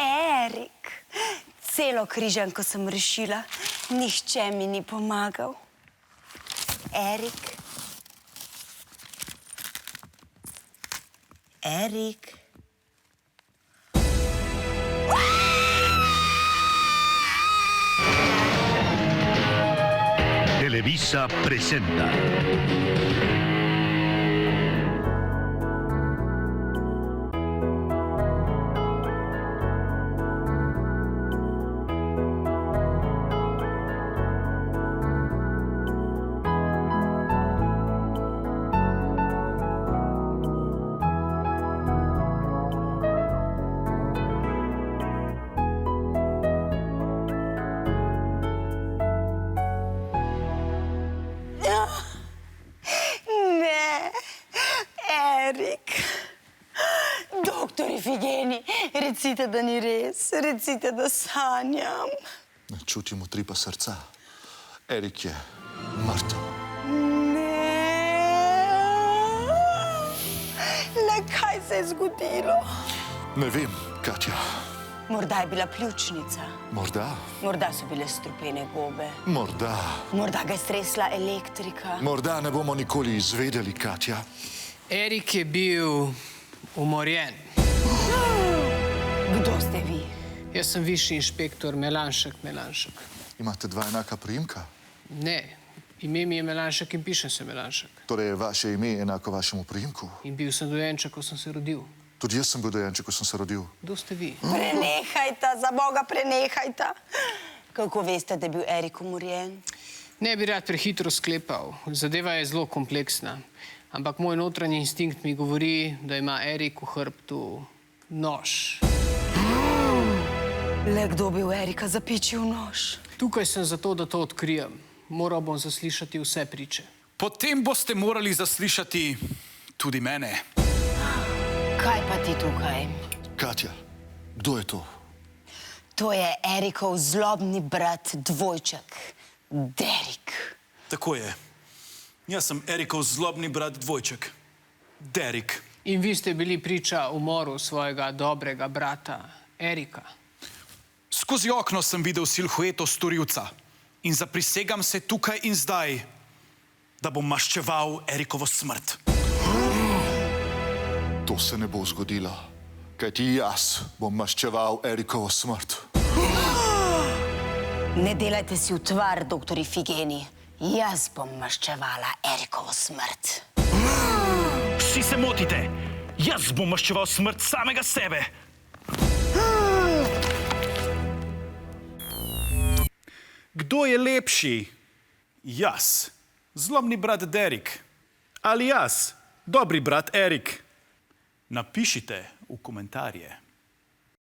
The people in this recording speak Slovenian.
Erik, celo križanko sem rešila, nihče mi ni pomagal. Erik. Erik. Televisa presenta. Erik, doktor Ifigeni, recite, da ni res, recite, da sanjam. Ne čutim utripa srca. Erik je mrtev. Ne. Le kaj se je zgodilo? Ne vem, Katja. Morda je bila pljučnica. Morda. Morda so bile strupene gobe. Morda. Morda ga je stresla elektrika. Morda ne bomo nikoli izvedeli, Katja. Erik je bil umorjen. Kdo ste vi? Jaz sem višji inšpektor Melanšek. Imate dva enaka priimka? Ne, ime mi je Melanšek in pišem se Melanšek. Torej je vaše ime enako vašemu priimku? In bil sem dojenček, ko sem se rodil. Tudi jaz sem bil dojenček, ko sem se rodil. Kdo ste vi? Prenehajta, za Boga, prenehajta. Kako veste, da je bil Erik umorjen? Ne bi rad prehitro sklepal. Zadeva je zelo kompleksna. Ampak moj notranji instinkt mi govori, da ima Erik v hrbtu nož. Le kdo bi v Erika zapičil nož? Tukaj sem zato, da to odkrijem. Moral bom zaslišati vse priče. Potem boste morali zaslišati tudi mene. Kaj pa ti tukaj? Katja, kdo je to? To je Erikov zlobni brat dvojček, Derik. Tako je. Jaz sem Erikov zlobni brat dvojček, Derik. In vi ste bili priča umoru svojega dobrega brata, Erika. Skozi okno sem videl silhueto storilca in zaprisegam se tukaj in zdaj, da bom maščeval Erikovo smrt. To se ne bo zgodilo, kajti jaz bom maščeval Erikovo smrt. Ne delajte si utvar, doktor Ifigeni. Jaz bom maščevala Erikovo smrt. Vsi se motite! Jaz bom maščeval smrt samega sebe! Kdo je lepši? Jaz, zlobni brat Derik. Ali jaz, dobri brat Erik? Napišite v komentarje.